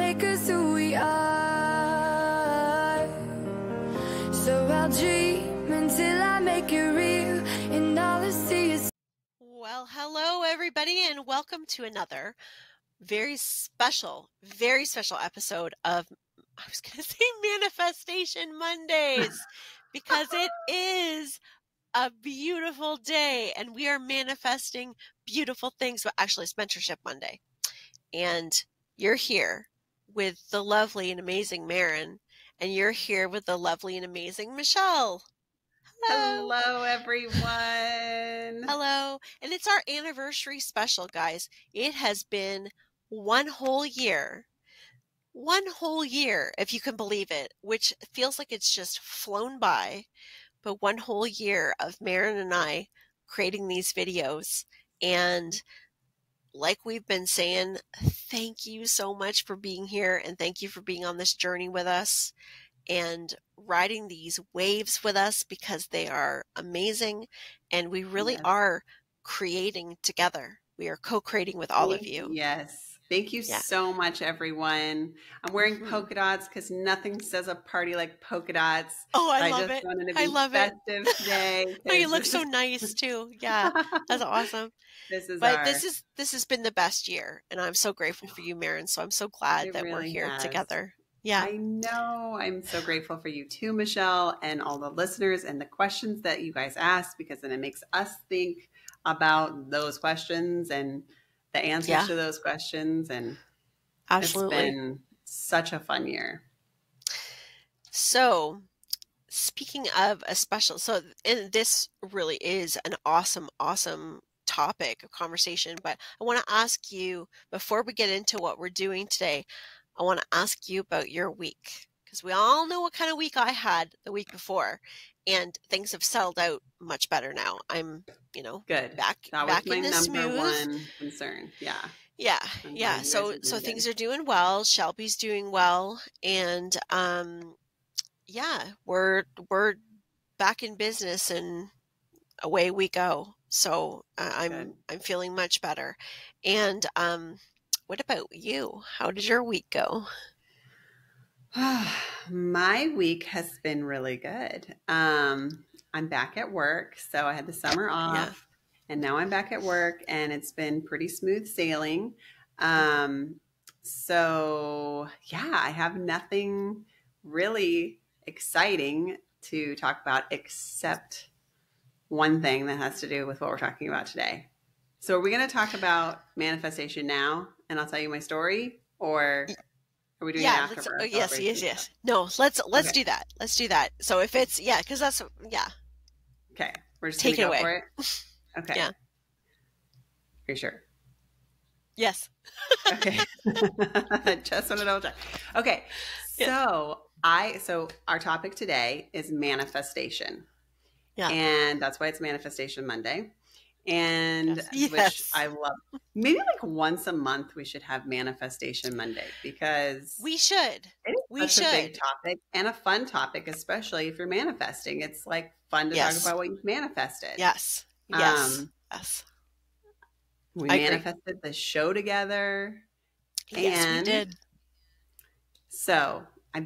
make us who we are. So I'll dream until I make it real, and all I see is... Well, hello everybody, and welcome to another very special episode of, I was going to say Manifestation Mondays, because it is a beautiful day and we are manifesting beautiful things. But actually, it's Mentorship Monday, and you're here with the lovely and amazing Maren, and you're here with the lovely and amazing Michelle. Hello. Hello, everyone. Hello. And it's our anniversary special, guys. It has been one whole year, if you can believe it, which feels like it's just flown by. But one whole year of Maren and I creating these videos. And like we've been saying, thank you so much for being here, and thank you for being on this journey with us and riding these waves with us, because they are amazing, and we really are creating together. We are co-creating with all of you. Yes. Thank you so much, everyone. I'm wearing polka dots because nothing says a party like polka dots. Oh, I love just it. wanted to be I love festive it. today. Oh, you look so nice too. Yeah, that's awesome. This has been the best year, and I'm so grateful for you, Maren. So I'm so glad that we're here together. Yeah. I know. I'm so grateful for you too, Michelle, and all the listeners and the questions that you guys ask, because then it makes us think about those questions and the answers to those questions. And absolutely, it's been such a fun year. So speaking of a special, and this really is an awesome topic of conversation, but I want to ask you, before we get into what we're doing today, I want to ask you about your week, because we all know what kind of week I had the week before, and things have settled out much better now. I'm, good. back was in the smooth. Number one concern. Yeah. Yeah. So things are doing well. Shelby's doing well, and we're back in business, and away we go. So I'm feeling much better. And what about you? How did your week go? My week has been really good. I'm back at work. So I had the summer off, and now I'm back at work, and it's been pretty smooth sailing. I have nothing really exciting to talk about except one thing that has to do with what we're talking about today. So are we going to talk about manifestation now, and I'll tell you my story, or are we doing it after? Yes. No, let's do that. Let's do that. So if it's, because that's, Okay. We're just take it away. For it. Okay. Yeah. Are you sure? Yes. Okay. Just wanted to double check. Okay. So our topic today is manifestation. Yeah. And that's why it's Manifestation Monday. And which I love. Maybe like once a month we should have Manifestation Monday, because we should. It's a big topic and a fun topic, especially if you're manifesting. It's like fun to talk about what you've manifested. Yes. We manifested the show together. Yes, we did. So I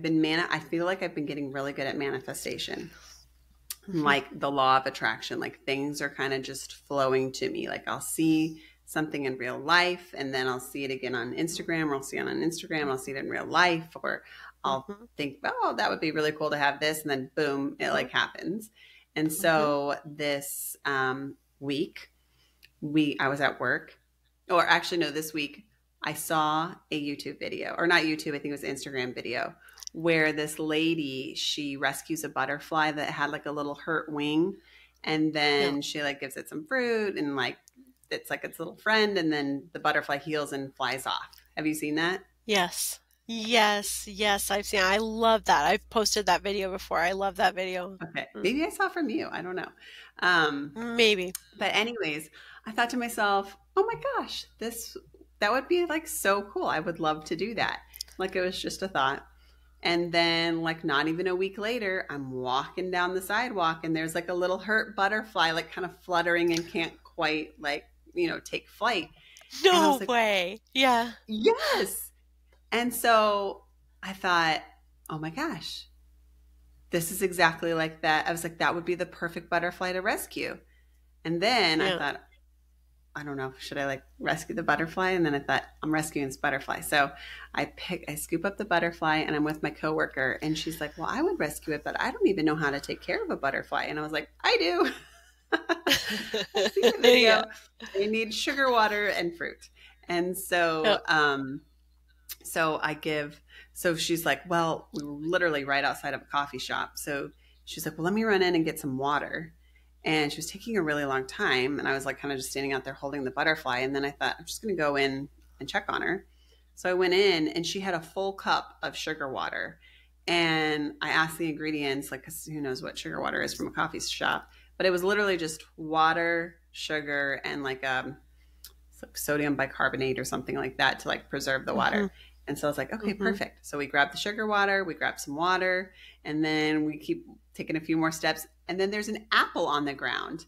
feel like I've been getting really good at manifestation. Like the law of attraction, like things are kind of just flowing to me. Like I'll see something in real life, and then I'll see it again on Instagram, or I'll see it on Instagram, I'll see it in real life, or I'll think, oh, that would be really cool to have this. And then boom, it like happens. And so this week I was at work, or actually no, this week I saw a YouTube video, or not YouTube, I think it was an Instagram video, where this lady, she rescues a butterfly that had like a little hurt wing, and then she like gives it some fruit, and like it's like its little friend, and then the butterfly heals and flies off. Have you seen that? Yes, I've seen it. I love that. I've posted that video before. I love that video. Okay. Maybe I saw it from you. I don't know. Maybe. But anyways, I thought to myself, oh my gosh, that would be like so cool. I would love to do that. Like it was just a thought. And then like not even a week later, I'm walking down the sidewalk, and there's like a little hurt butterfly, like kind of fluttering and can't quite like, take flight. No way. Yeah. Yes. And so I thought, oh my gosh, this is exactly like that. I was like, that would be the perfect butterfly to rescue. And then I Yeah. thought, I don't know, should I like rescue the butterfly? And then I thought, I'm rescuing this butterfly. So I scoop up the butterfly and I'm with my coworker and she's like, well, I would rescue it, but I don't even know how to take care of a butterfly. And I was like, I do. I've seen the video. Yeah. They need sugar water and fruit. And so, Yep. so she's like, well, we were literally right outside of a coffee shop. So she's like, well, let me run in and get some water. And she was taking a really long time. And I was like, kind of just standing out there holding the butterfly. And then I thought, I'm just going to go in and check on her. So I went in and she had a full cup of sugar water. And I asked the ingredients, like, 'cause who knows what sugar water is from a coffee shop. But it was literally just water, sugar, and like sodium bicarbonate or something like that to like preserve the water. Mm-hmm. And so I was like, okay, Mm-hmm. perfect. So we grabbed the sugar water, we grabbed some water, and then we keep taking a few more steps. And then there's an apple on the ground.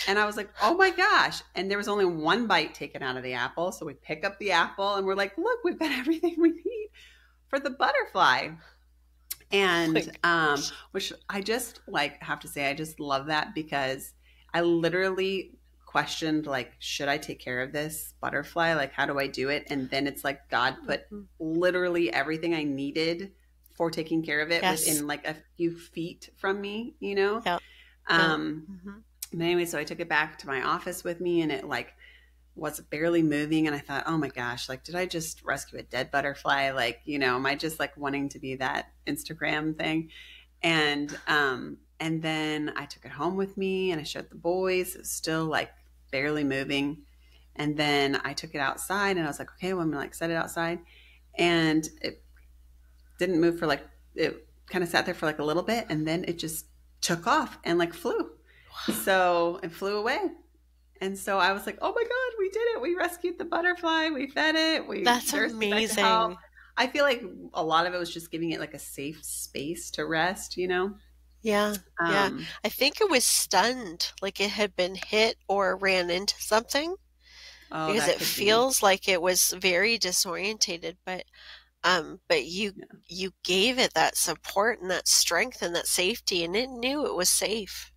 And I was like, oh my gosh. And there was only one bite taken out of the apple. So we pick up the apple and we're like, look, we've got everything we need for the butterfly. And which I just like have to say, I just love that because I literally questioned like, should I take care of this butterfly? Like, how do I do it? And then it's like God put literally everything I needed for taking care of it Yes. within like a few feet from me, you know? Yep. But anyway, so I took it back to my office with me and it like was barely moving. And I thought, oh my gosh, like, did I just rescue a dead butterfly? Like, you know, am I just like wanting to be that Instagram thing? And then I took it home with me and I showed the boys. It was still like barely moving. And then I took it outside and I was like, okay, well, I'm gonna like set it outside. And it didn't move for like, it kind of sat there for like a little bit and then it just took off and like flew. So it flew away. And so I was like, oh my God, we did it. We rescued the butterfly. We fed it. We That's nursed it back to amazing. health. I feel like a lot of it was just giving it like a safe space to rest, you know? Yeah. Yeah. I think it was stunned, like it had been hit or ran into something Oh, because that it could feels like it was very disorientated, but you be. you gave it that support and that strength and that safety and it knew it was safe.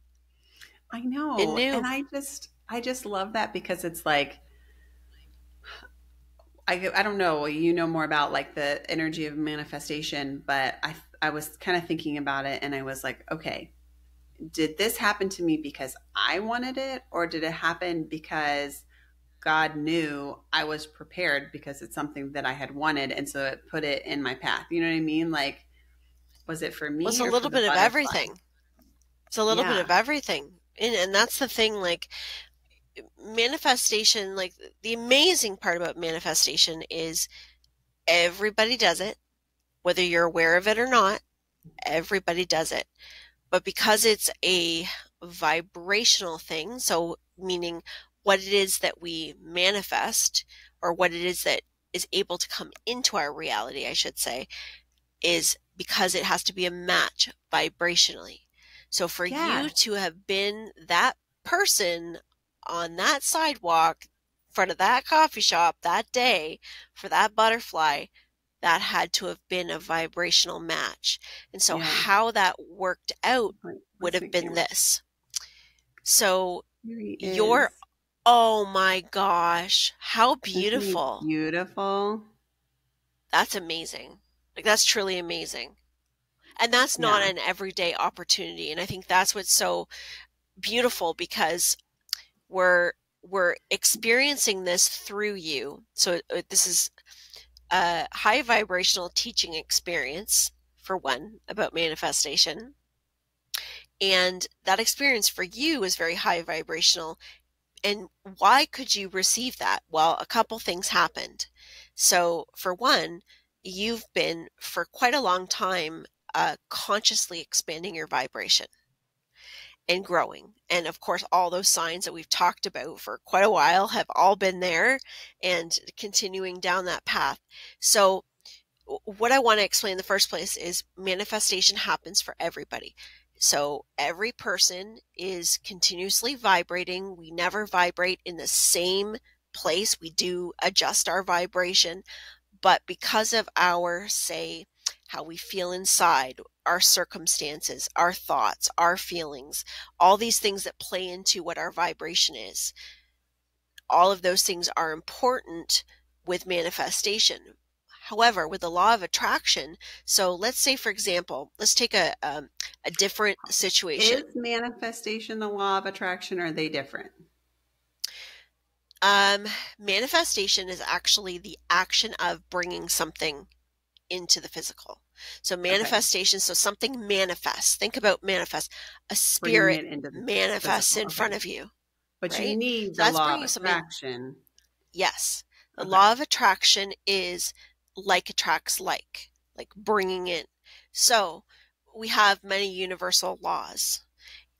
I It know. knew. And I just love that because it's like, I don't know, you know more about like the energy of manifestation, but I was kind of thinking about it and I was like, okay, did this happen to me because I wanted it or did it happen because God knew I was prepared because it's something that I had wanted and so it put it in my path. You know what I mean? Like, was it for me It was a or for little the bit of butterfly? everything. It's a little bit Yeah. of everything. And that's the thing, like manifestation, like the amazing part about manifestation is everybody does it, whether you're aware of it or not, everybody does it. But because it's a vibrational thing, so meaning what it is that we manifest or what it is that is able to come into our reality, I should say, is because it has to be a match vibrationally. So for Yeah. you to have been that person on that sidewalk in front of that coffee shop that day for that butterfly, that had to have been a vibrational match. And so Yeah. how that worked out Wait, would where's have the been camera? this. So Here he your, is. oh my gosh, how Isn't he beautiful. beautiful? That's amazing. Like that's truly amazing. And that's not Yeah. an everyday opportunity. And I think that's what's so beautiful because we're experiencing this through you. So this is a high vibrational teaching experience, for one, about manifestation. And that experience for you is very high vibrational. And why could you receive that? Well, a couple things happened. So for one, you've been for quite a long time consciously expanding your vibration and growing. And of course, all those signs that we've talked about for quite a while have all been there and continuing down that path. So what I want to explain in the first place is manifestation happens for everybody. So every person is continuously vibrating. We never vibrate in the same place. We do adjust our vibration, But because of our, say, how we feel inside, our circumstances, our thoughts, our feelings, all these things that play into what our vibration is, all of those things are important with manifestation. However, with the law of attraction, so let's say, for example, let's take a different situation. Is manifestation the law of attraction, or are they different? Manifestation is actually the action of bringing something into the physical. So manifestation, so something manifests. Think about manifest. A spirit manifests in front of you. But right? you need So the law of attraction. Yes. The law of attraction is like attracts like bringing in. So we have many universal laws.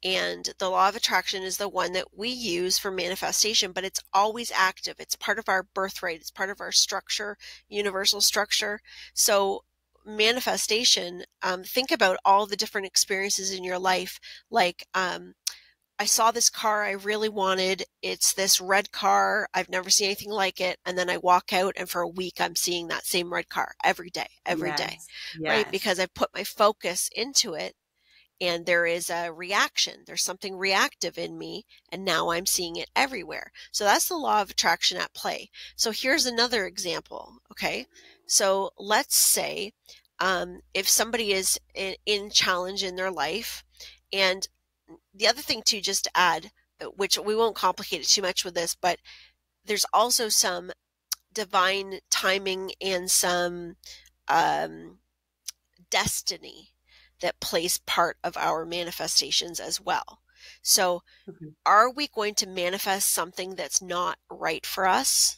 And the law of attraction is the one that we use for manifestation, but it's always active. It's part of our birthright. It's part of our structure, universal structure. So manifestation, think about all the different experiences in your life. Like, I saw this car I really wanted. It's this red car. I've never seen anything like it. And then I walk out, and for a week, I'm seeing that same red car every day, right? Because I put my focus into it. And there is a reaction. There's something reactive in me, and now I'm seeing it everywhere. So that's the law of attraction at play. So here's another example. Okay. So let's say if somebody is in challenge in their life, and the other thing too, just to add, which we won't complicate it too much with this, but there's also some divine timing and some destiny that plays part of our manifestations as well. So are we going to manifest something that's not right for us?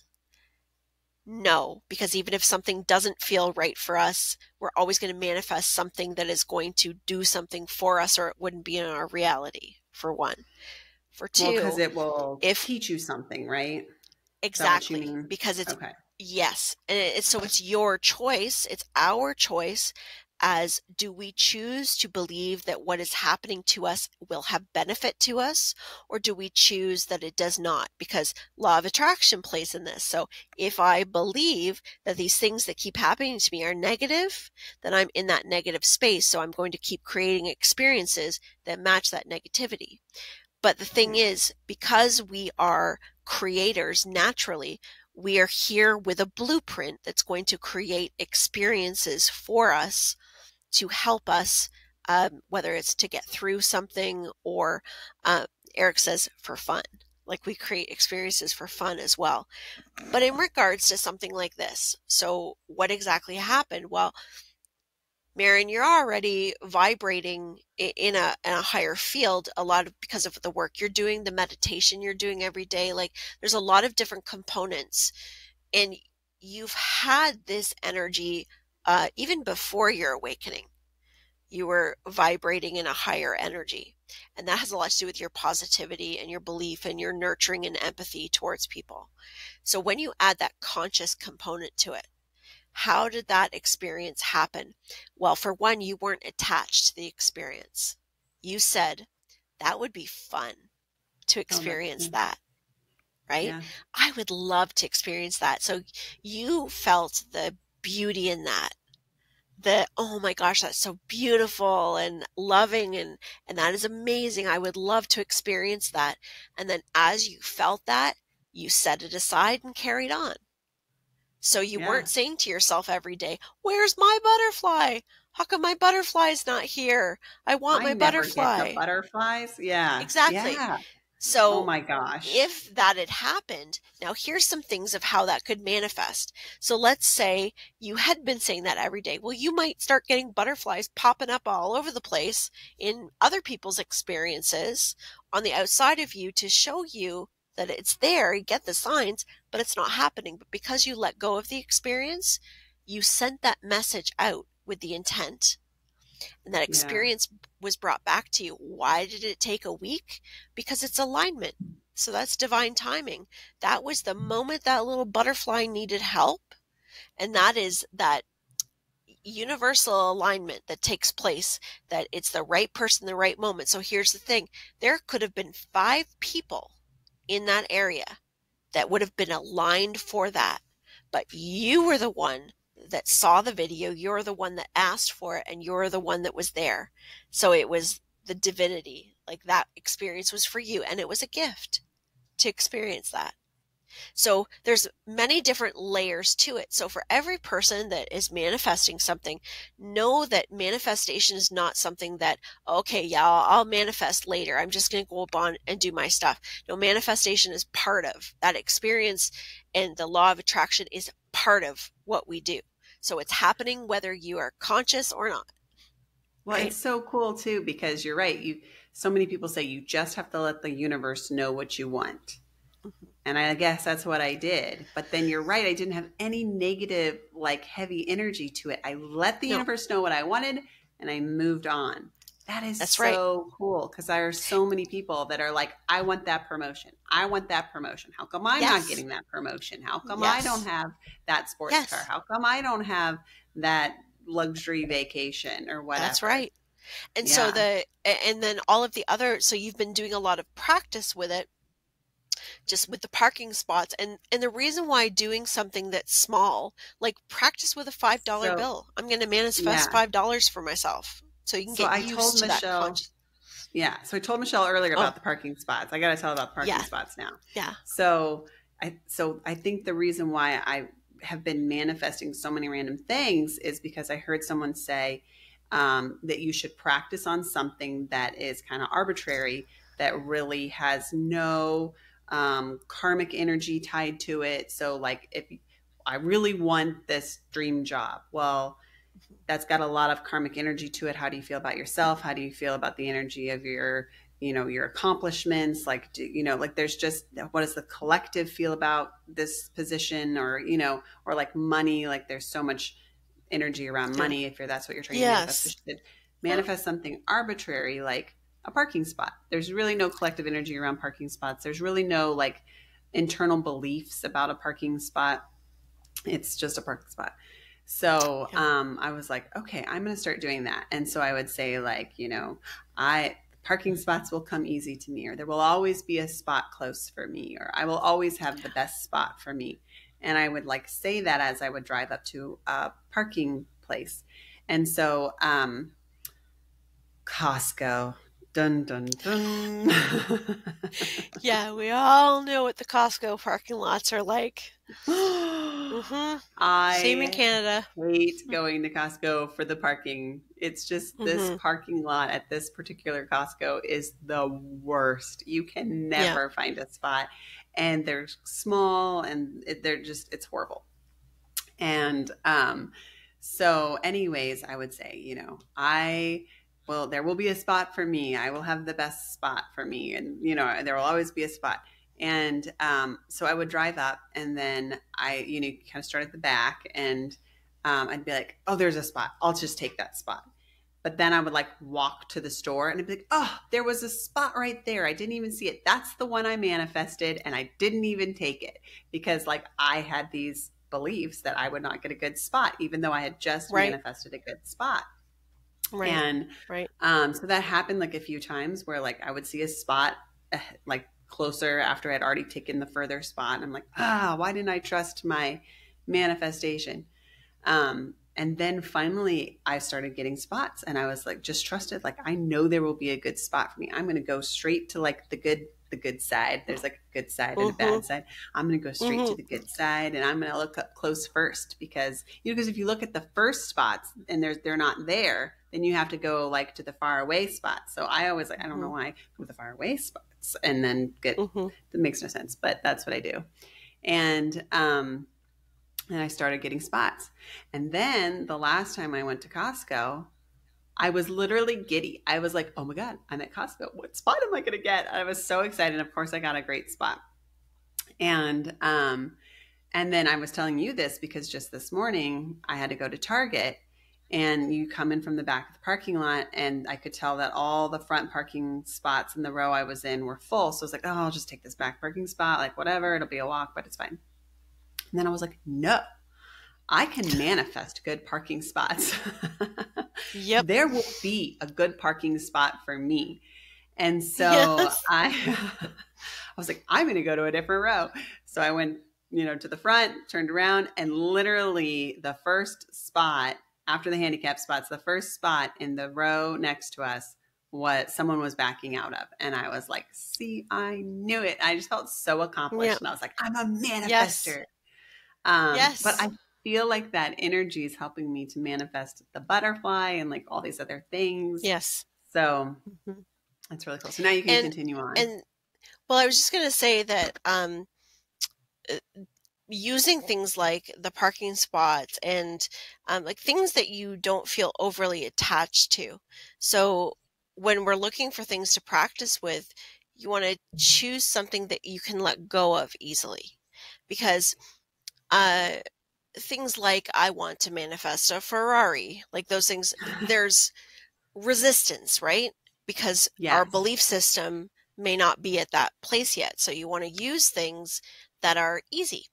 No, because even if something doesn't feel right for us, we're always going to manifest something that is going to do something for us, or it wouldn't be in our reality, for one. For two, because it will teach you something, right? Exactly. Because it's, yes. And so it's your choice. It's our choice. As do we choose to believe that what is happening to us will have benefit to us, or do we choose that it does not? Because law of attraction plays in this. So if I believe that these things that keep happening to me are negative, then I'm in that negative space. So I'm going to keep creating experiences that match that negativity. But the thing is, because we are creators naturally, we are here with a blueprint that's going to create experiences for us to help us, whether it's to get through something, or Eric says for fun. Like, we create experiences for fun as well. But in regards to something like this, so what exactly happened? Well, Maren, you're already vibrating in a higher field, a lot of, because of the work you're doing, the meditation you're doing every day. Like, there's a lot of different components, and you've had this energy even before your awakening. You were vibrating in a higher energy, and that has a lot to do with your positivity and your belief and your nurturing and empathy towards people. So when you add that conscious component to it, how did that experience happen? Well, for one, you weren't attached to the experience. You said, that would be fun to experience that, right? Yeah. I would love to experience that. So you felt the beauty in that. Oh my gosh, that's so beautiful and loving, and that is amazing. I would love to experience that. And then as you felt that, you set it aside and carried on. So you weren't saying to yourself every day, where's my butterfly? How come my butterfly's not here? I want my butterfly. Get the butterflies. Yeah. Exactly. Yeah. So, oh my gosh, if that had happened, now here's some things of how that could manifest. So let's say you had been saying that every day. Well, you might start getting butterflies popping up all over the place in other people's experiences on the outside of you to show you that it's there. You get the signs, but it's not happening. But because you let go of the experience, you sent that message out with the intent. And that experience was brought back to you. Why did it take a week? Because it's alignment. So that's divine timing. That was the moment that little butterfly needed help. And that is that universal alignment that takes place, that it's the right person, the right moment. So here's the thing. There could have been 5 people in that area that would have been aligned for that. but you were the one that saw the video. You're the one that asked for it, and you're the one that was there. So it was the divinity, like that experience was for you, and it was a gift to experience that. So there's many different layers to it. So for every person that is manifesting something, know that manifestation is not something that, okay, yeah, I'll manifest later. I'm just going to go up on and do my stuff. No, manifestation is part of that experience, and the law of attraction is part of what we do. So it's happening whether you are conscious or not. Well, Right? it's so cool too, because you're right. So many people say you just have to let the universe know what you want. And I guess that's what I did. But then you're right. I didn't have any negative, like heavy energy to it. I let the universe know what I wanted and I moved on. That is so cool, because there are so many people that are like, I want that promotion. I want that promotion. How come I'm not getting that promotion? How come I don't have that sports car? How come I don't have that luxury vacation or whatever? That's right. And so and then all of the other, so you've been doing a lot of practice with it, just with the parking spots. And the reason why doing something that's small, like practice with a $5 bill. I'm going to manifest $5 for myself. So you can get used to that conscious. Yeah. So I told Michelle earlier about the parking spots. I got to tell about the parking spots now. Yeah. So I think the reason why I have been manifesting so many random things is because I heard someone say that you should practice on something that is kind of arbitrary, that really has no karmic energy tied to it. So like, if I really want this dream job, well, that's got a lot of karmic energy to it. How do you feel about yourself? How do you feel about the energy of your, your accomplishments? Like, like there's just, what does the collective feel about this position, or, or like money, like there's so much energy around money. If that's what you're trying to manifest, you should manifest something arbitrary, like a parking spot. There's really no collective energy around parking spots. There's really no like internal beliefs about a parking spot. It's just a parking spot. So I was like, okay, I'm going to start doing that. And so I would say like, parking spots will come easy to me, or there will always be a spot close for me, or I will always have the best spot for me. And I would like say that as I would drive up to a parking place. And so Costco. Dun, dun, dun. Yeah, we all know what the Costco parking lots are like. Same in Canada. I hate going to Costco for the parking. It's just this parking lot at this particular Costco is the worst. You can never find a spot, and they're small, and it's horrible. And so anyways, I would say, well, there will be a spot for me. I will have the best spot for me. And, there will always be a spot. And so I would drive up, and then I, kind of start at the back, and I'd be like, oh, there's a spot. I'll just take that spot. But then I would like walk to the store, and I'd be like, oh, there was a spot right there. I didn't even see it. That's the one I manifested, and I didn't even take it, because like I had these beliefs that I would not get a good spot, even though I had just manifested a good spot. Right. And so that happened like a few times where like I would see a spot like closer after I'd already taken the further spot. And I'm like, why didn't I trust my manifestation? And then finally I started getting spots, and I was like, just trusted. Like, I know there will be a good spot for me. I'm going to go straight to like the good side. There's like a good side and a bad side. I'm going to go straight to the good side, and I'm going to look up close first, because, because if you look at the first spots and they're not there, then you have to go like to the far away spots. So I always like, I don't know why I go to the far away spots and then get, that makes no sense, but that's what I do. And I started getting spots. And then the last time I went to Costco, I was literally giddy. I was like, oh my God, I'm at Costco. What spot am I going to get? I was so excited. Of course, I got a great spot. And then I was telling you this because just this morning I had to go to Target, and you come in from the back of the parking lot, and I could tell that all the front parking spots in the row I was in were full. So I was like, oh, I'll just take this back parking spot. Like, whatever, it'll be a walk, but it's fine. And then I was like, no, I can manifest good parking spots. Yep. There will be a good parking spot for me. And so I was like, I'm going to go to a different row. So I went, to the front, turned around, and literally the first spot after the handicap spots, the first spot in the row next to us, what someone was backing out of. And I was like, see, I knew it. I just felt so accomplished. Yeah. And I was like, I'm a Yes. manifester. Yes. But I feel like that energy is helping me to manifest the butterfly and like all these other things. Yes. So Mhm. that's really cool. So now you can continue on. And well, I was just going to say that using things like the parking spots and like things that you don't feel overly attached to. So when we're looking for things to practice with, you want to choose something that you can let go of easily, because things like I want to manifest a Ferrari, like those things, there's resistance, right? Because our Yes. belief system may not be at that place yet. So you want to use things that are easy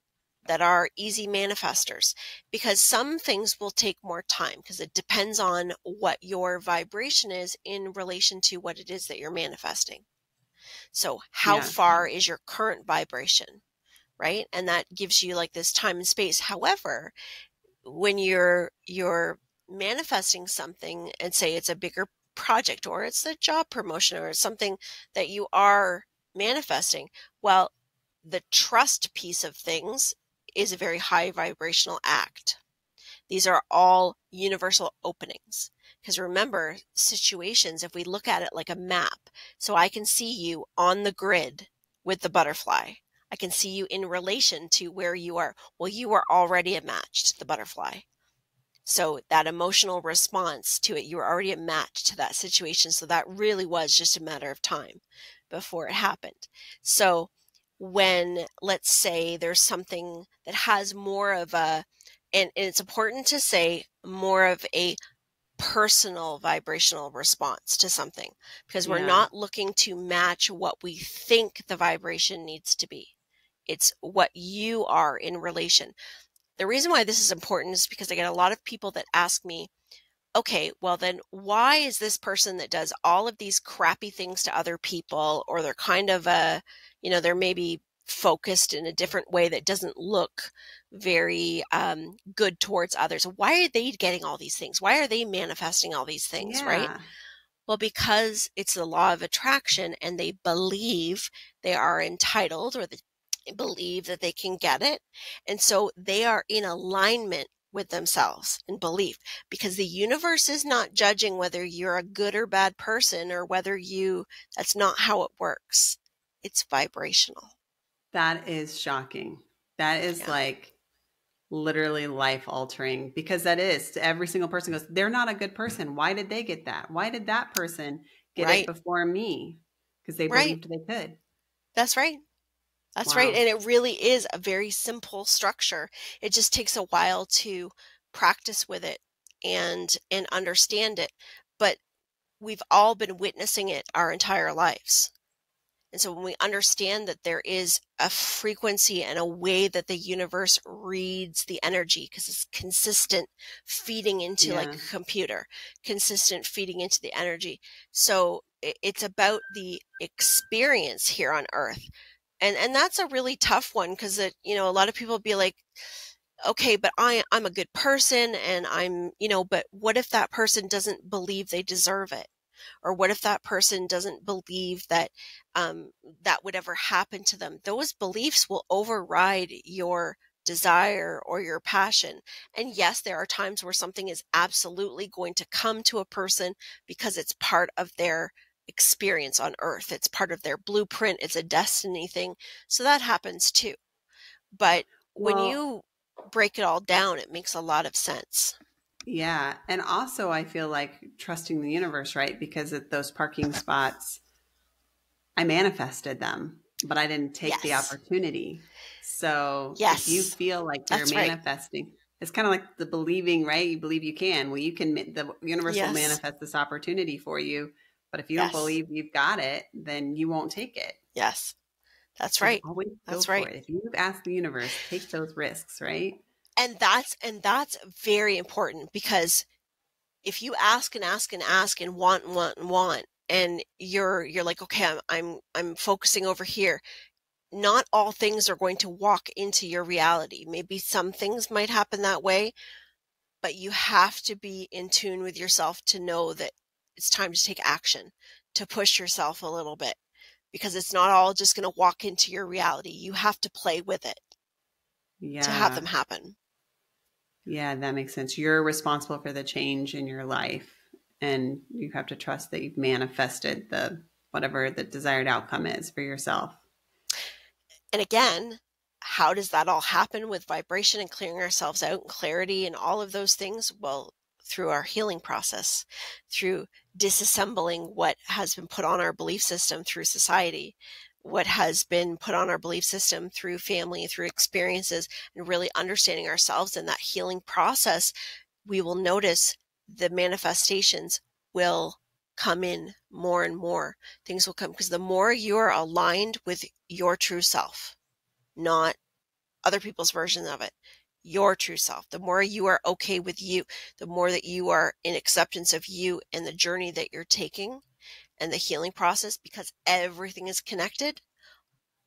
manifestors, because some things will take more time because it depends on what your vibration is in relation to what it is that you're manifesting. So how Yeah. far is your current vibration, right? And that gives you like this time and space. However, when you're manifesting something, and say it's a bigger project or it's a job promotion or something that you are manifesting, well, the trust piece of things is a very high vibrational act. These are all universal openings. Because remember, situations, if we look at it like a map, so I can see you on the grid with the butterfly. I can see you in relation to where you are. Well, you are already a match to the butterfly. So that emotional response to it, you were already a match to that situation. So that really was just a matter of time before it happened. So when, let's say, there's something that has more of a, and it's important to say, more of a personal vibrational response to something, because we're not looking to match what we think the vibration needs to be. It's what you are in relation. The reason why this is important is because I get a lot of people that ask me, okay, well then why is this person that does all of these crappy things to other people, or they're kind of they're maybe focused in a different way that doesn't look very good towards others. Why are they getting all these things? Why are they manifesting all these things, right? Well, because it's the law of attraction, and they believe they are entitled, or they believe that they can get it. And so they are in alignment with themselves and belief, because the universe is not judging whether you're a good or bad person, or whether that's not how it works. It's vibrational. That is shocking. That is like literally life altering, because that is, to every single person goes, they're not a good person. Why did they get that? Why did that person get it before me? Because they believed they could. That's right. That's right. And it really is a very simple structure. It just takes a while to practice with it and understand it. But we've all been witnessing it our entire lives. And so when we understand that there is a frequency and a way that the universe reads the energy, because it's consistent feeding into like a computer, consistent feeding into the energy. So it's about the experience here on Earth. And that's a really tough one, because a lot of people be like, okay, but I'm a good person, and but what if that person doesn't believe they deserve it? Or what if that person doesn't believe that that would ever happen to them? Those beliefs will override your desire or your passion. And yes, there are times where something is absolutely going to come to a person because it's part of their experience on Earth. It's part of their blueprint. It's a destiny thing. So that happens too. But when you break it all down, it makes a lot of sense. Yeah. And also I feel like trusting the universe, right? Because at those parking spots, I manifested them, but I didn't take the opportunity. So if you feel like you're manifesting, it's kind of like the believing, right? You believe you can. Well, the universe will manifest this opportunity for you. But if you don't believe you've got it, then you won't take it. Yes. That's right. Always go for it. If you've asked the universe, take those risks, right? And that's very important, because if you ask and ask and ask and want and want and want, and you're like, okay, I'm focusing over here, not all things are going to walk into your reality. Maybe some things might happen that way, but you have to be in tune with yourself to know that it's time to take action, to push yourself a little bit, because it's not all just going to walk into your reality. You have to play with it to have them happen. Yeah, that makes sense. You're responsible for the change in your life, and you have to trust that you've manifested whatever the desired outcome is for yourself. And again, how does that all happen with vibration and clearing ourselves out and clarity and all of those things? Well, through our healing process, through disassembling what has been put on our belief system through society, what has been put on our belief system through family, through experiences, and really understanding ourselves in that healing process, we will notice the manifestations will come in more and more. Things will come because the more you are aligned with your true self, not other people's version of it, your true self, the more you are okay with you, the more that you are in acceptance of you and the journey that you're taking and the healing process, because everything is connected,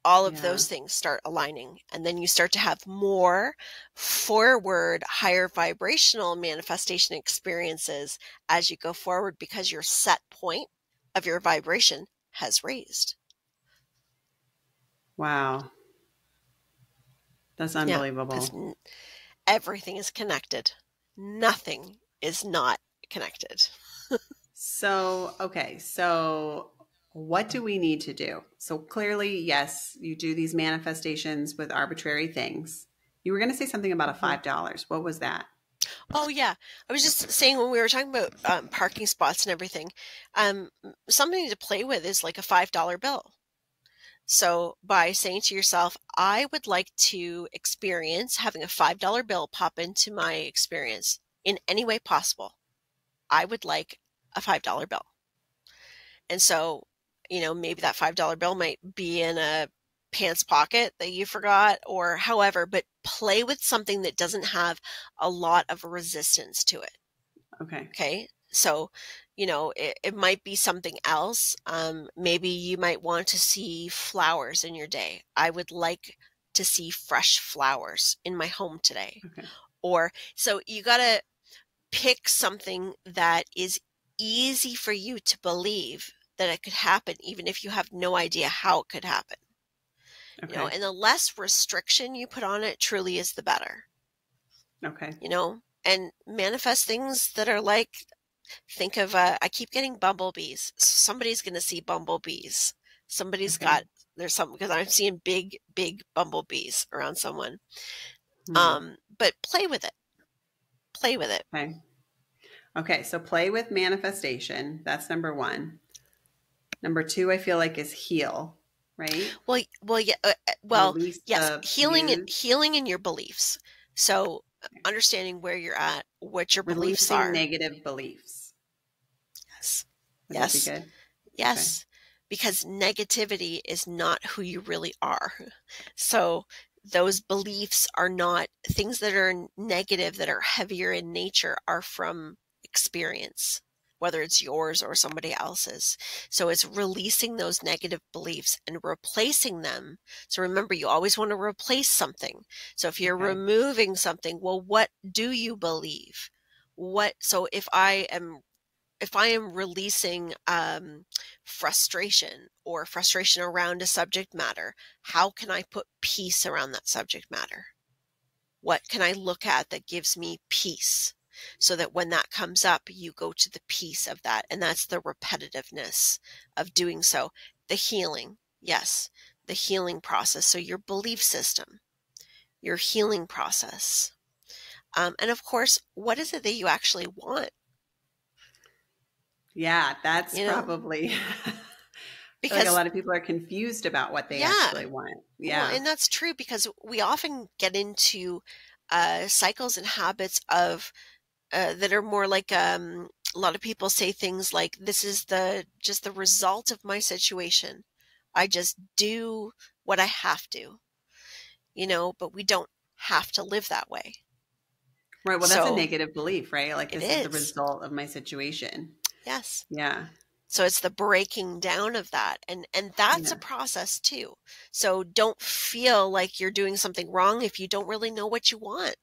all of those things start aligning. And then you start to have more forward, higher vibrational manifestation experiences as you go forward, because your set point of your vibration has raised. Wow. That's unbelievable. Yeah, everything is connected. Nothing is not connected. Okay. So what do we need to do? So clearly, yes, you do these manifestations with arbitrary things. You were going to say something about a $5. What was that? Oh, yeah. I was just saying, when we were talking about parking spots and everything, something to play with is like a $5 bill. So by saying to yourself, I would like to experience having a $5 bill pop into my experience in any way possible. I would like a $5 bill. And so, maybe that $5 bill might be in a pants pocket that you forgot or however, but play with something that doesn't have a lot of resistance to it. Okay. Okay. So, it might be something else. Maybe you might want to see flowers in your day. I would like to see fresh flowers in my home today. Okay. Or, so you got to pick something that is easy for you to believe that it could happen, even if you have no idea how it could happen. Okay. And the less restriction you put on it truly is the better. Okay. And manifest things that are like, think of, I keep getting bumblebees. So somebody's going to see bumblebees. Somebody's there's something, because I'm seeing big, big bumblebees around someone. But play with it. Play with it. Okay. Okay. So play with manifestation. That's number one. Number two, I feel like, is heal, right? Well, yeah. Yes. Healing in your beliefs. So understanding where you're at, what your beliefs are. Negative beliefs. Yes. Would that be good? Yes. Okay. Because negativity is not who you really are. So those beliefs are not things that are negative, that are heavier in nature, are from experience, whether it's yours or somebody else's. So it's releasing those negative beliefs and replacing them. So remember, you always want to replace something. So if you're removing something, well, what do you believe? So if I am releasing frustration around a subject matter, how can I put peace around that subject matter? What can I look at that gives me peace? So that when that comes up, you go to the peace of that. And that's the repetitiveness of doing so. The healing. Yes. The healing process. So your belief system, your healing process. And of course, what is it that you actually want? Yeah, that's probably because like a lot of people are confused about what they actually want. Yeah. Well, and that's true, because we often get into cycles and habits of that are more like a lot of people say things like, this is just the result of my situation. I just do what I have to, but we don't have to live that way. Right. Well, that's a negative belief, right? Like, this is the result of my situation. Yes. Yeah. So it's the breaking down of that. And that's a Yeah. process too. So don't feel like you're doing something wrong if you don't really know what you want.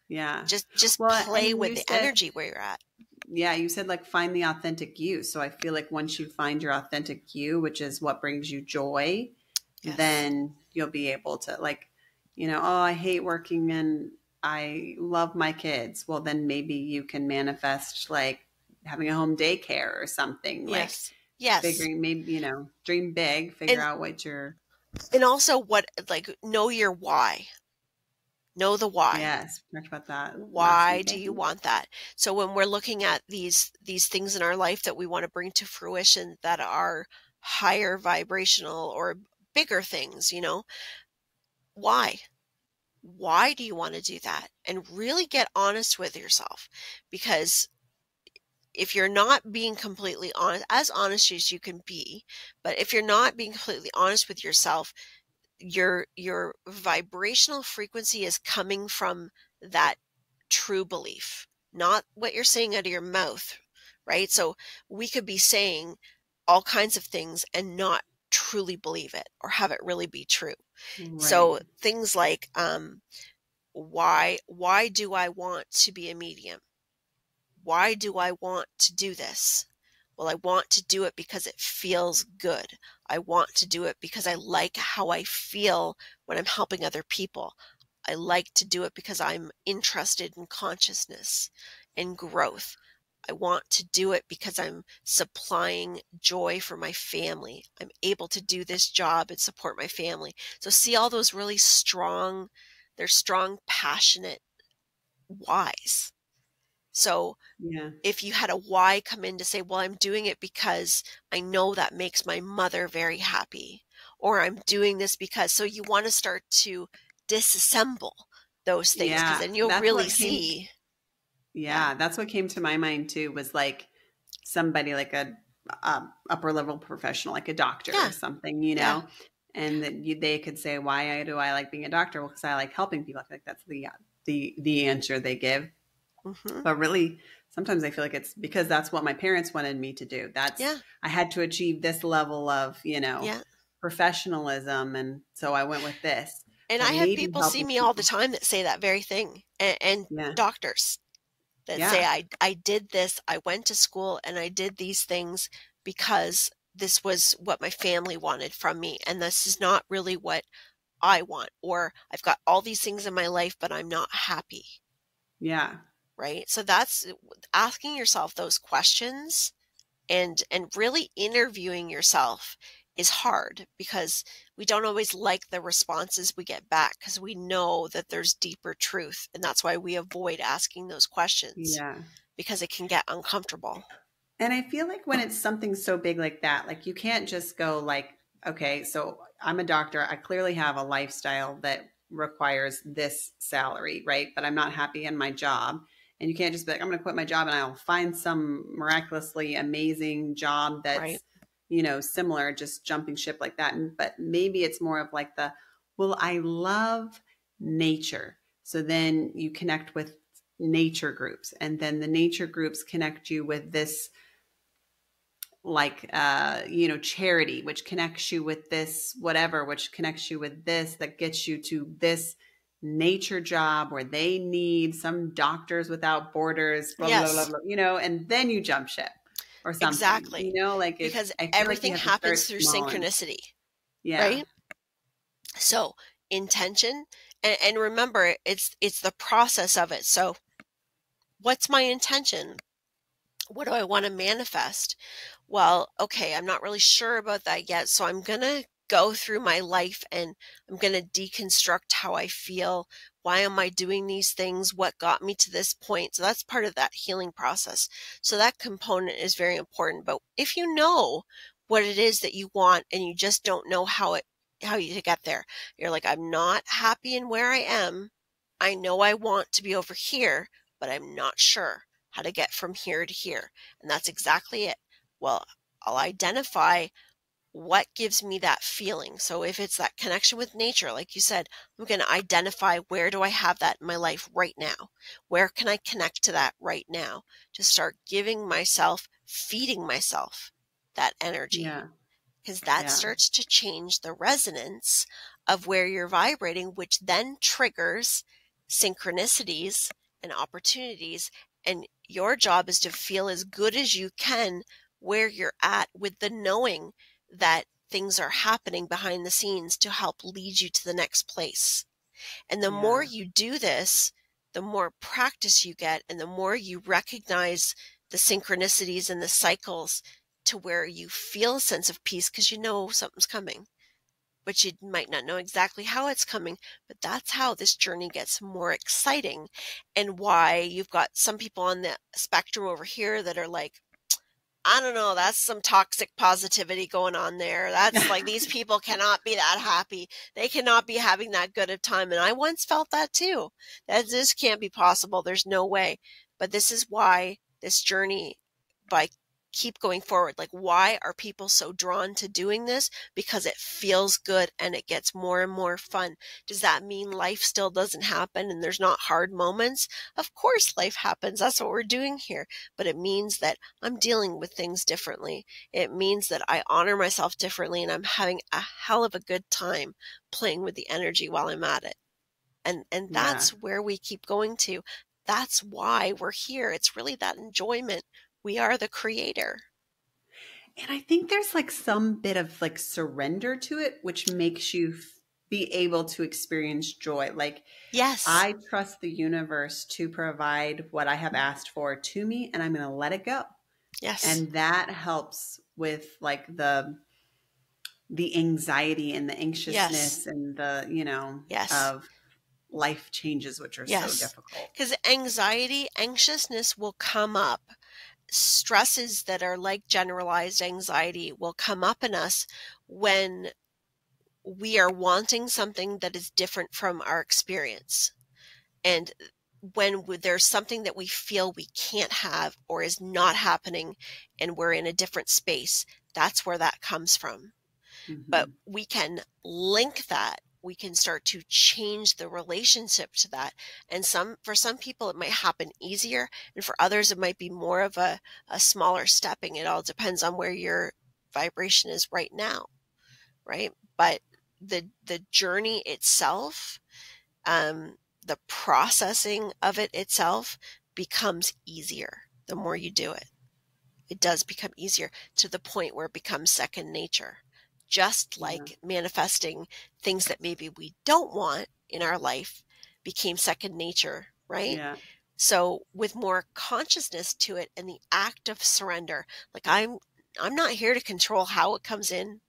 Yeah. Just Well, play and with you the said, energy where you're at. yeah, you said like find the authentic you. So I feel like once you find your authentic you, which is what brings you joy, Yes. then you'll be able to like, oh, I hate working and I love my kids. Well, then maybe you can manifest like having a home daycare or something, like Yes. Yes. figuring maybe, dream big, figure And out what your, also know your why. Know the why. yes, we talked about that last Why week, I do you think. want that? So when we're looking at these things in our life that we want to bring to fruition that are higher vibrational or bigger things, why? Why do you want to do that? And really get honest with yourself, because if you're not being completely honest, as honest as you can be, but if you're not being completely honest with yourself, your vibrational frequency is coming from that true belief, not what you're saying out of your mouth, right? So we could be saying all kinds of things and not truly believe it or have it really be true. Right. So things like, why do I want to be a medium? Why do I want to do this? Well, I want to do it because it feels good. I want to do it because I like how I feel when I'm helping other people. I like to do it because I'm interested in consciousness and growth. I want to do it because I'm supplying joy for my family. I'm able to do this job and support my family. So see all those really strong, they're strong, passionate whys. So Yeah. if you had a why come in to say, well, I'm doing it because I know that makes my mother very happy, or I'm doing this because, so you want to start to disassemble those things, because Yeah. then you'll That's really what came. see. Yeah. Yeah. That's what came to my mind too, was like somebody like a upper level professional, like a doctor Yeah. or something, Yeah. and that they could say, why do I like being a doctor? Well, because I like helping people. I feel like that's the answer they give. Mm-hmm. But really, sometimes I feel like it's because that's what my parents wanted me to do. Yeah. I had to achieve this level of, Yeah. professionalism. And so I went with this. And But I have maybe people see helping me all the people. time that say that very thing, and Yeah. doctors that say, Yeah. I did this, I went to school and I did these things because this was what my family wanted from me, and this is not really what I want, or I've got all these things in my life, but I'm not happy, Yeah. right? So that's asking yourself those questions and really interviewing yourself is hard, because we don't always like the responses we get back, because we know that there's deeper truth, and that's why we avoid asking those questions, Yeah. because it can get uncomfortable. And I feel like when it's something so big like that, like you can't just go like, okay, so I'm a doctor. I clearly have a lifestyle that requires this salary, right? But I'm not happy in my job. And you can't just be like, I'm going to quit my job and I'll find some miraculously amazing job Right. that's, similar, just jumping ship like that. But maybe it's more of like well, I love nature. So then you connect with nature groups, and then the nature groups connect you with this like charity, which connects you with this whatever, which connects you with this, that gets you to this nature job where they need some doctors without borders, blah blah blah Yes, blah, and then you jump ship or something, exactly. like it's, Because I feel like you everything have to start happens through small and synchronicity, yeah. right? So intention, and remember, it's the process of it. So what's my intention? What do I want to manifest? Well, okay, I'm not really sure about that yet. So I'm going to go through my life and I'm going to deconstruct how I feel. Why am I doing these things? What got me to this point? So that's part of that healing process. So that component is very important. But if you know what it is that you want and you just don't know how you to get there, you're like, I'm not happy in where I am. I know I want to be over here, but I'm not sure how to get from here to here. And that's exactly it. Well, I'll identify what gives me that feeling. So if it's that connection with nature, like you said, I'm going to identify, where do I have that in my life right now? Where can I connect to that right now to start giving myself, feeding myself that energy. Yeah. Because that Yeah. starts to change the resonance of where you're vibrating, which then triggers synchronicities and opportunities. And your job is to feel as good as you can where you're at, with the knowing that things are happening behind the scenes to help lead you to the next place. And the more you do this, the more practice you get, and the more you recognize the synchronicities and the cycles, to where you feel a sense of peace because you know something's coming, but you might not know exactly how it's coming. But that's how this journey gets more exciting, and why you've got some people on the spectrum over here that are like, I don't know, that's some toxic positivity going on there. That's like, these people cannot be that happy. They cannot be having that good of time. And I once felt that too. That this can't be possible. There's no way. But this is why this journey, by keep going forward. Like, why are people so drawn to doing this? Because it feels good and it gets more and more fun. Does that mean life still doesn't happen and there's not hard moments? Of course life happens. That's what we're doing here. But it means that I'm dealing with things differently. It means that I honor myself differently, and I'm having a hell of a good time playing with the energy while I'm at it. And that's where we keep going to. That's why we're here. It's really that enjoyment. We are the creator. And I think there's like some bit of like surrender to it, which makes you be able to experience joy. Like, yes, I trust the universe to provide what I have asked for to me, and I'm going to let it go. Yes. And that helps with like the anxiety and the anxiousness and the, of life changes, which are so difficult. Because anxiousness will come up. Stresses that are like generalized anxiety will come up in us when we are wanting something that is different from our experience. And when there's something that we feel we can't have or is not happening, and we're in a different space, that's where that comes from. Mm-hmm. But we can link that. We can start to change the relationship to that. And for some people, it might happen easier. And for others, it might be more of a smaller stepping. It all depends on where your vibration is right now. Right. But the journey itself, the processing of it itself becomes easier the more you do it. It does become easier to the point where it becomes second nature. Just like manifesting things that maybe we don't want in our life became second nature, right? Yeah. So with more consciousness to it and the act of surrender, like I'm not here to control how it comes in,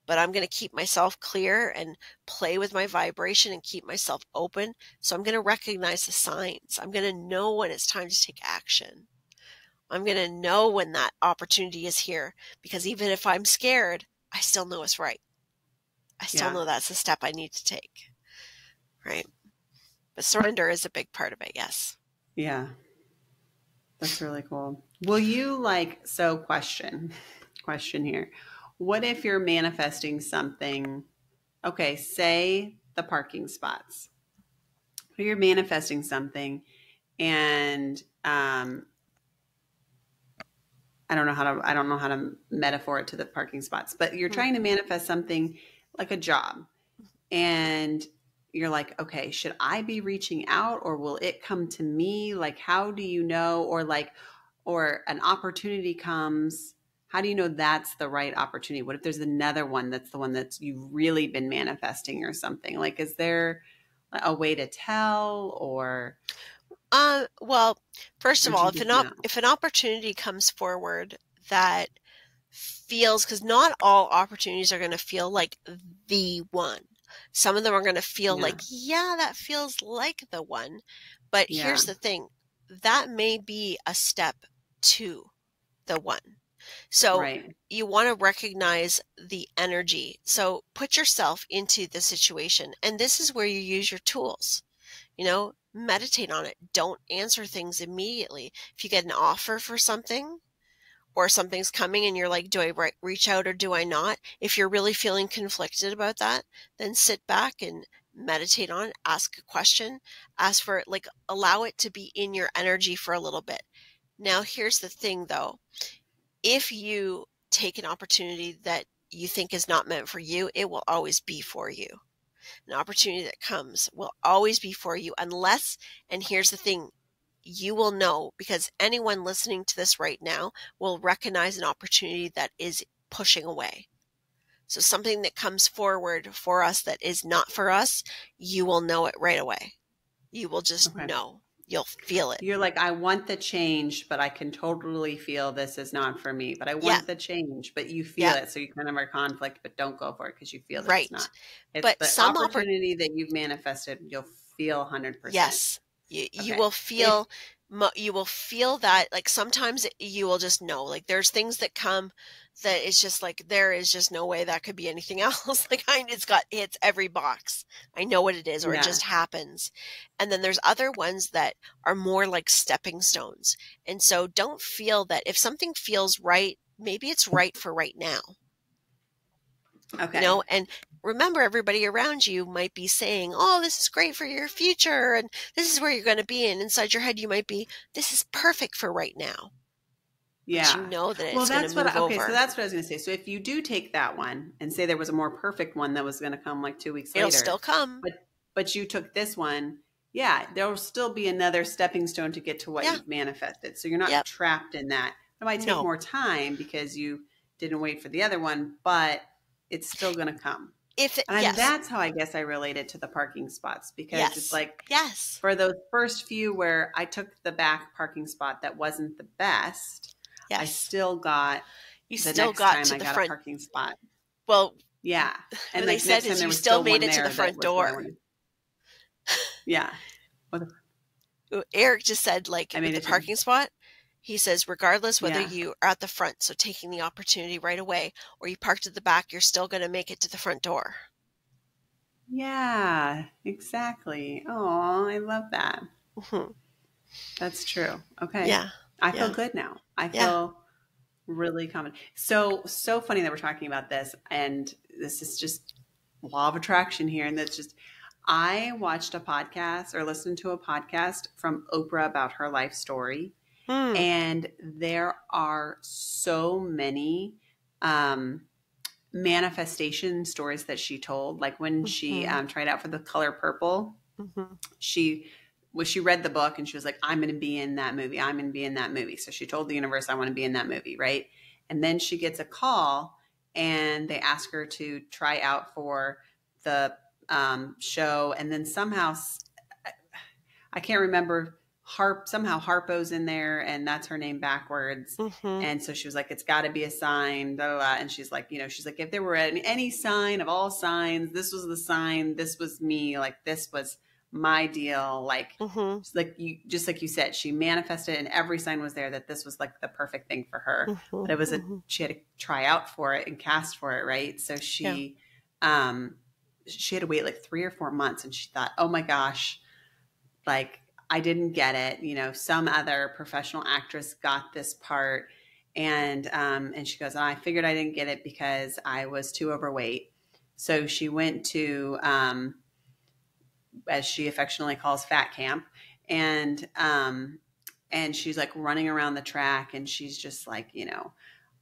but I'm going to keep myself clear and play with my vibration and keep myself open. So I'm going to recognize the signs. I'm going to know when it's time to take action. I'm going to know when that opportunity is here, because even if I'm scared, I still know it's right. I still know that's the step I need to take. Right. But surrender is a big part of it. Yes. Yeah. That's really cool. Will you question here. What if you're manifesting something? Okay. Say the parking spots. You're manifesting something, and, I don't know how to metaphor it to the parking spots, but you're trying to manifest something like a job, and you're like, okay, should I be reaching out, or will it come to me? Like, how do you know? Or an opportunity comes. How do you know that's the right opportunity? What if there's another one that's the one that's you've really been manifesting or something? Like, is there a way to tell, or? Well, first of all, if an opportunity comes forward that feels, because not all opportunities are going to feel like the one. Some of them are going to feel like, that feels like the one. But here's the thing, that may be a step to the one. So you want to recognize the energy. So put yourself into the situation. And this is where you use your tools. Meditate on it. Don't answer things immediately. If you get an offer for something, or something's coming and you're like, do I reach out or do I not? If you're really feeling conflicted about that, then sit back and meditate on it. Ask a question. Ask for it. Like, allow it to be in your energy for a little bit. Now, here's the thing, though. if you take an opportunity that you think is not meant for you, it will always be for you. An opportunity that comes will always be for you unless, and here's the thing, you will know, because anyone listening to this right now will recognize an opportunity that is pushing away. So something that comes forward for us that is not for us, you will know it right away. You will just know. You'll feel it. You're like, I want the change, but I can totally feel this is not for me. But I want the change, but you feel it. So you kind of are conflict, but don't go for it because you feel that it's not. It's but the opportunity that you've manifested, you'll feel 100%. Yes. You will feel you will feel that, like, sometimes you will just know, like, there's things that come that it's just like, there is just no way that could be anything else. Like, it's every box. I know what it is, or it just happens. And then there's other ones that are more like stepping stones. And so don't feel that if something feels right, maybe it's right for right now. Okay. You know, and remember, everybody around you might be saying, oh, this is great for your future, and this is where you're going to be. And inside your head, you might be, this is perfect for right now. Yeah. But you know that it's going to move over. Okay, so that's what I was going to say. So if you do take that one and say there was a more perfect one that was going to come like 2 weeks later. It'll still come. But you took this one. Yeah, there'll still be another stepping stone to get to what you've manifested. So you're not trapped in that. It might take more time because you didn't wait for the other one, but it's still going to come. That's how I guess I relate it to the parking spots, because it's like, for those first few where I took the back parking spot that wasn't the best, I still got the next to time the I got front a parking spot. Well, yeah, and they said is you still made it to the front door. Yeah. Eric just said, like, with the parking spot, he says, regardless whether you are at the front, so taking the opportunity right away, or you parked at the back, you're still going to make it to the front door. Yeah, exactly. Oh, I love that. Mm-hmm. That's true. Okay. Yeah. I feel good now. I feel really confident. So funny that we're talking about this, and this is just law of attraction here. And that's just, I watched a podcast or listened to a podcast from Oprah about her life story. And there are so many manifestation stories that she told. Like when she tried out for the color purple, she read the book and she was like, I'm going to be in that movie. I'm going to be in that movie. So she told the universe, I want to be in that movie. Right. And then she gets a call and they ask her to try out for the show. And then somehow, I can't remember, somehow Harpo's in there, and that's her name backwards. And so she was like, it's got to be a sign, blah, blah, blah. And she's like, if there were any sign of all signs, this was the sign, this was me, like, this was my deal. Like, like you said, she manifested, and every sign was there that this was like the perfect thing for her. But it was she had to try out for it and cast for it. Right. So she had to wait like 3 or 4 months, and she thought, oh my gosh, like, I didn't get it. Some other professional actress got this part. And she goes, I figured I didn't get it because I was too overweight. So she went to, as she affectionately calls, fat camp. And she's like running around the track, and she's just like,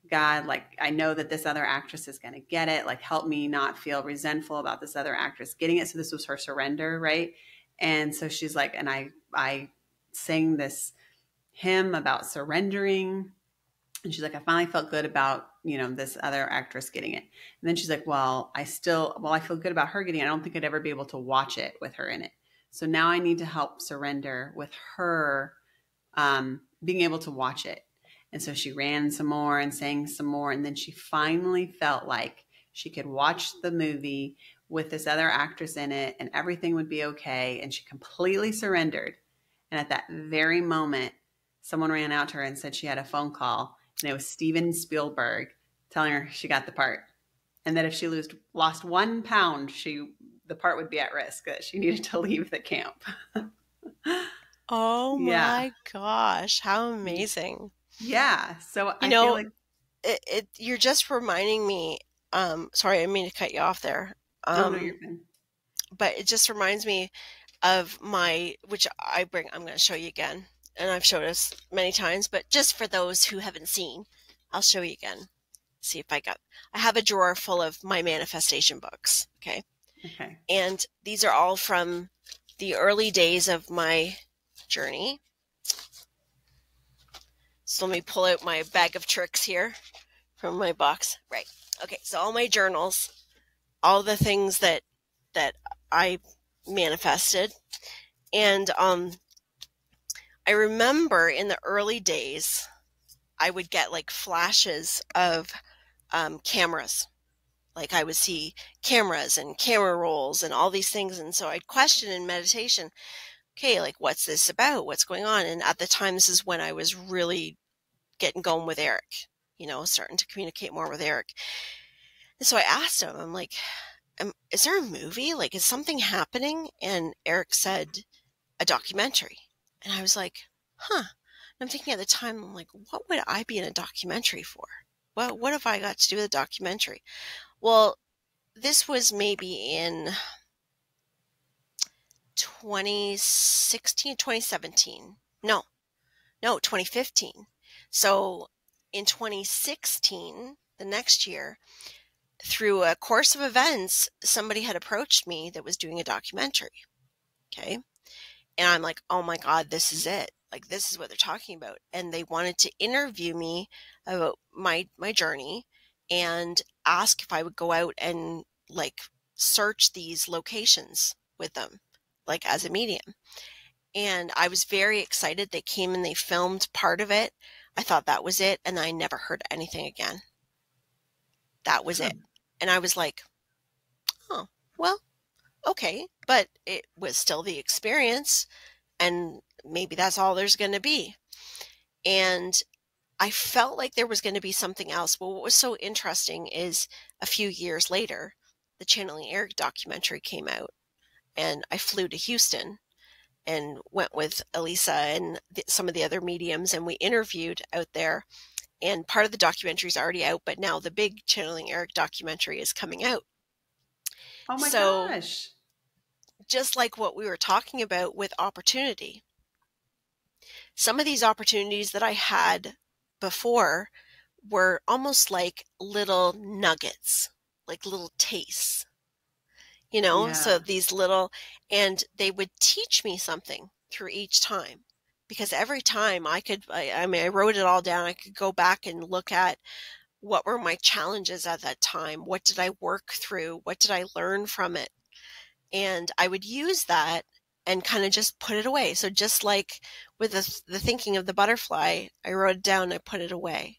God, like, I know that this other actress is going to get it. Like, help me not feel resentful about this other actress getting it. So this was her surrender. Right. And so she's like, and I sang this hymn about surrendering. And she's like, I finally felt good about, this other actress getting it. And then she's like, I feel good about her getting it. I don't think I'd ever be able to watch it with her in it. So now I need to help surrender with her being able to watch it. And so she ran some more and sang some more. And then she finally felt like she could watch the movie with this other actress in it, and everything would be okay. And she completely surrendered. And at that very moment, someone ran out to her and said she had a phone call, and it was Steven Spielberg telling her she got the part, and that if she lost 1 pound, the part would be at risk, that she needed to leave the camp. Oh my gosh, how amazing. Yeah. So I feel like you're just reminding me, sorry, I didn't mean to cut you off there. No, you're fine. But it just reminds me of which I'm going to show you again. And I've showed us many times, but just for those who haven't seen, I'll show you again. See if I have a drawer full of my manifestation books. Okay. Okay. And these are all from the early days of my journey. So let me pull out my bag of tricks here from my box. Right. Okay. So all my journals, all the things that I manifested. And I remember in the early days, I would get like flashes of cameras. Like I would see cameras and camera rolls and all these things. And so I'd question in meditation, okay, like what's this about? What's going on? And at the time, this is when I was really getting going with Eric, starting to communicate more with Eric. And so I asked him, I'm like, is there a movie? Like, is something happening? And Eric said, a documentary. And I was like, huh. And I'm thinking at the time, I'm like, what would I be in a documentary for? What have I got to do with a documentary? Well, this was maybe in 2016, 2017. No, 2015. So in 2016, the next year, through a course of events, somebody had approached me that was doing a documentary. Okay. And I'm like, oh my God, this is it. Like, this is what they're talking about. And they wanted to interview me about my journey and ask if I would go out and like search these locations with them, like as a medium. And I was very excited. They came and they filmed part of it. I thought that was it. And I never heard anything again. That was it. And I was like, oh, well, okay. But it was still the experience. And maybe that's all there's going to be. And I felt like there was going to be something else. Well, what was so interesting is a few years later, the Channeling Eric documentary came out. And I flew to Houston and went with Elisa and some of the other mediums, and we interviewed out there. And part of the documentary is already out, but now the big Channeling Eric documentary is coming out. Oh my gosh. Just like what we were talking about with opportunity, some of these opportunities that I had before were almost like little nuggets, like little tastes. So these little, and they would teach me something through each time, because every time I wrote it all down. I could go back and look at what were my challenges at that time. What did I work through? What did I learn from it? And I would use that and kind of just put it away. So just like with the thinking of the butterfly, I wrote it down, I put it away.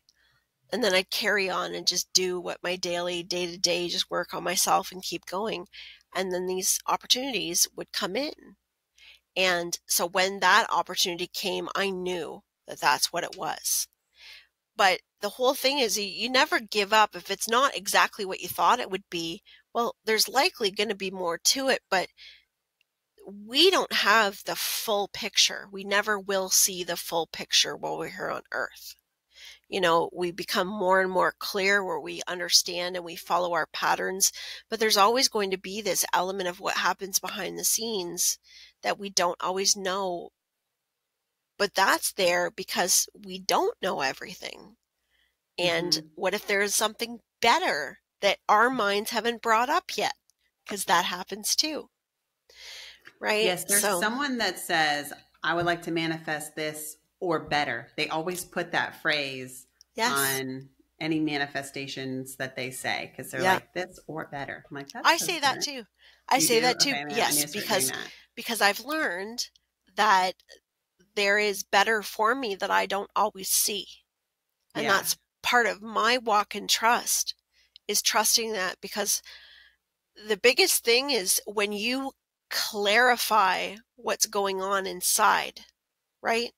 And then I'd carry on and just do what my daily day-to-day, just work on myself and keep going. And then these opportunities would come in. And so when that opportunity came, I knew that that's what it was. But the whole thing is you never give up. If it's not exactly what you thought it would be, well, there's likely going to be more to it, but we don't have the full picture. We never will see the full picture while we're here on Earth. We become more and more clear where we understand and we follow our patterns, but there's always going to be this element of what happens behind the scenes that we don't always know. But that's there because we don't know everything. And what if there's something better that our minds haven't brought up yet? Because that happens too. Right? Yes, there's someone that says, I would like to manifest this or better. They always put that phrase on any manifestations that they say, because they're like, this or better. I'm like, I say that too. I say that too. Okay, yes, because I've learned that there is better for me that I don't always see. And that's part of my walk in trust, is trusting that, because the biggest thing is when you clarify what's going on inside, right?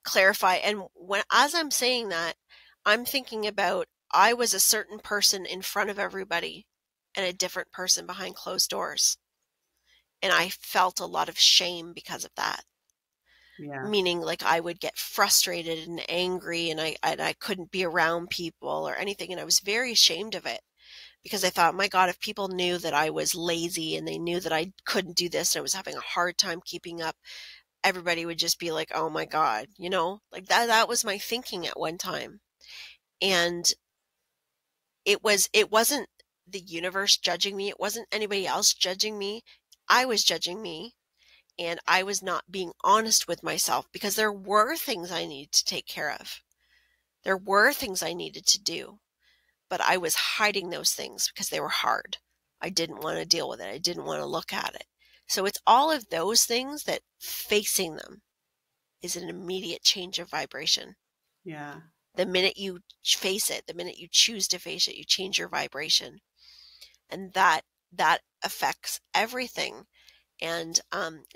Clarify. And as I'm saying that, I'm thinking about, I was a certain person in front of everybody and a different person behind closed doors. And I felt a lot of shame because of that. Meaning like I would get frustrated and angry, and I couldn't be around people or anything. And I was very ashamed of it, because I thought, my God, if people knew that I was lazy and they knew that I couldn't do this and I was having a hard time keeping up, everybody would just be like, oh my God, like that was my thinking at one time. And it wasn't the universe judging me. It wasn't anybody else judging me. I was judging me, and I was not being honest with myself, because there were things I needed to take care of. There were things I needed to do, but I was hiding those things because they were hard. I didn't want to deal with it. I didn't want to look at it. So it's all of those things that facing them is an immediate change of vibration. Yeah. The minute you face it, the minute you choose to face it, you change your vibration. And that affects everything. And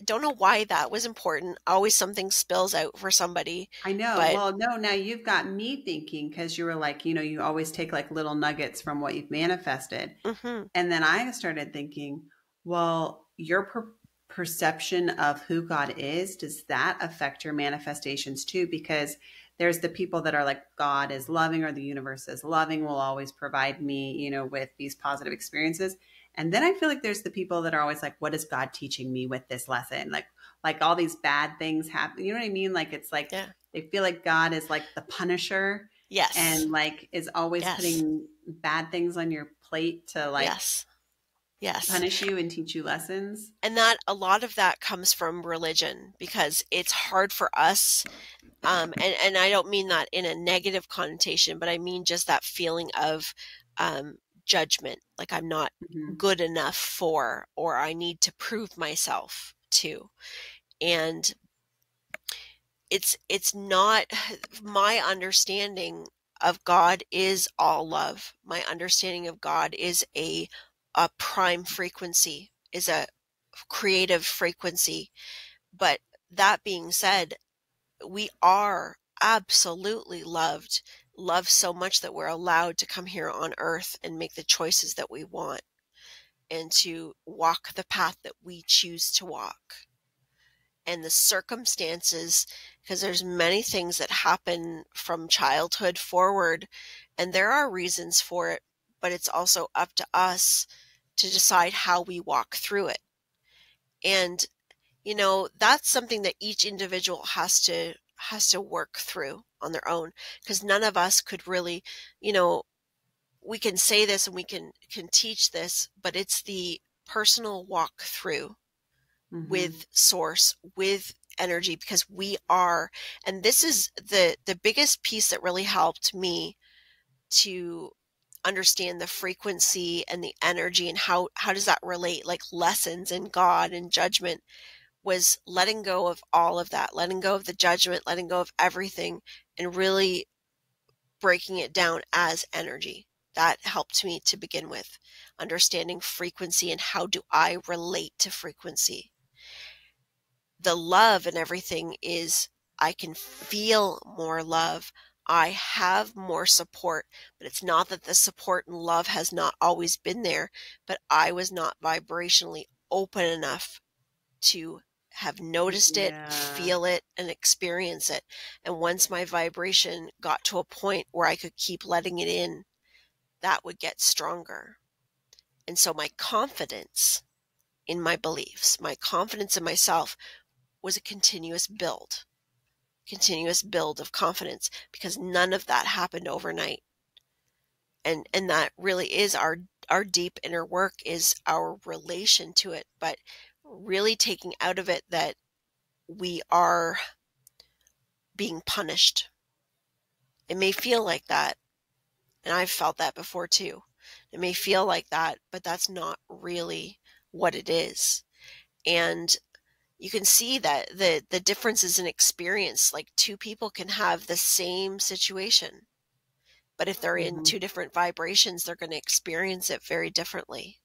don't know why that was important. Always something spills out for somebody. I know. But Well, no, now you've got me thinking, because you were like, you always take like little nuggets from what you've manifested. mm-hmm. And then I started thinking, well, your perception of who God is, does that affect your manifestations too? Because there's the people that are like, God is loving, or the universe is loving, will always provide me, with these positive experiences. And then I feel like there's the people that are always like, what is God teaching me with this lesson? Like all these bad things happen. You know what I mean? Like, it's like, Yeah. they feel like God is like the punisher. Yes. And like is always putting bad things on your plate to like yes. punish you and teach you lessons. And that a lot of that comes from religion, because it's hard for us. And I don't mean that in a negative connotation, but I mean just that feeling of judgment, like I'm not good enough for, or I need to prove myself to. And it's not, my understanding of God is all love. My understanding of God is a prime frequency, is a creative frequency. But that being said, we are absolutely loved so much that we're allowed to come here on earth and make the choices that we want, and to walk the path that we choose to walk. And the circumstances, because there's many things that happen from childhood forward, and there are reasons for it, but it's also up to us to decide how we walk through it. And that's something that each individual has to work through on their own, because none of us could really, we can say this and we can teach this, but it's the personal walk through with source, with energy, because we are, and this is the biggest piece that really helped me to understand the frequency and the energy, and how does that relate, like lessons in God and judgment, was letting go of all of that, letting go of the judgment, letting go of everything, and really breaking it down as energy. That helped me to begin with, understanding frequency and how do I relate to frequency. The love and everything is, I can feel more love. I have more support, but it's not that the support and love has not always been there, but I was not vibrationally open enough to have noticed it, feel it, and experience it. And once my vibration got to a point where I could keep letting it in, that would get stronger. And so my confidence in my beliefs, my confidence in myself, was a continuous build of confidence, because none of that happened overnight. And that really is our deep inner work, is our relation to it, but really taking out of it that we are being punished. It may feel like that, and I've felt that before too. It may feel like that, but that's not really what it is. And you can see that the differences in experience, like two people can have the same situation, but if they're in two different vibrations, they're going to experience it very differently.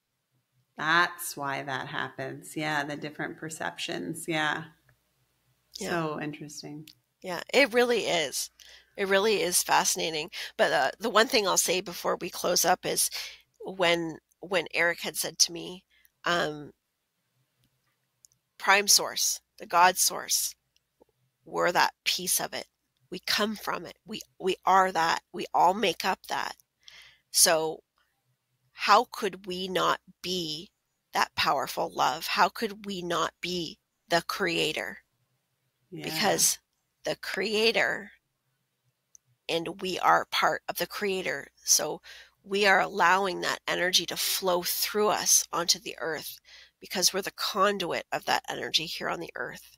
That's why that happens. Yeah, the different perceptions. Yeah. So interesting. Yeah, it really is. It really is fascinating. But the one thing I'll say before we close up is when Eric had said to me, prime source, the God source, we're that piece of it. We come from it. We are that. We all make up that. So how could we not be that powerful love? How could we not be the creator? Yeah. Because the creator and we are part of the Creator. So we are allowing that energy to flow through us onto the earth because we're the conduit of that energy here on the earth.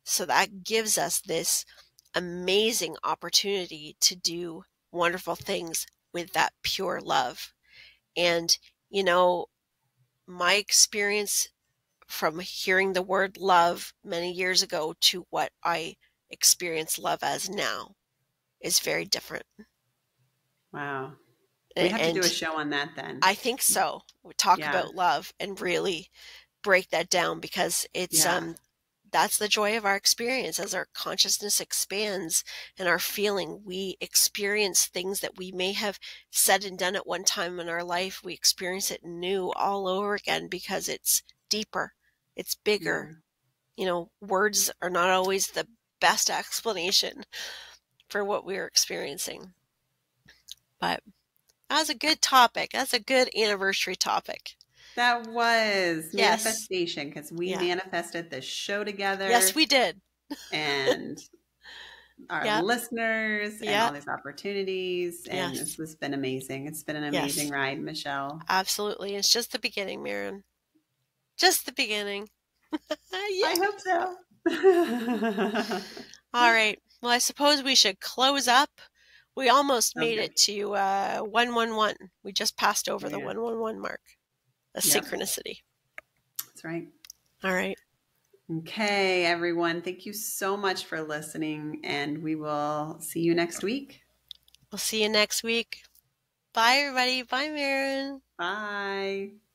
So that gives us this amazing opportunity to do wonderful things with that pure love. And, you know, my experience from hearing the word love many years ago to what I experience love as now is very different. Wow. We have to do a And show on that then. I think so. We talk Yeah. about love and really break that down because it's that's the joy of our experience. As our consciousness expands and our feeling, we experience things that we may have said and done at one time in our life. We experience it new all over again because it's deeper, it's bigger. You know, words are not always the best explanation for what we're experiencing. But that was a good topic. That's a good anniversary topic. That was Yes. manifestation, because we manifested this show together. Yes, we did. And our listeners and all these opportunities. And this has been amazing. It's been an amazing ride, Michelle. Absolutely. It's just the beginning, Maren. Just the beginning. I hope so. All right. Well, I suppose we should close up. We almost made it to 111. We just passed over the 111 mark. A synchronicity. That's right. All right. Okay, everyone. Thank you so much for listening, and we will see you next week. We'll see you next week. Bye, everybody. Bye, Maren. Bye.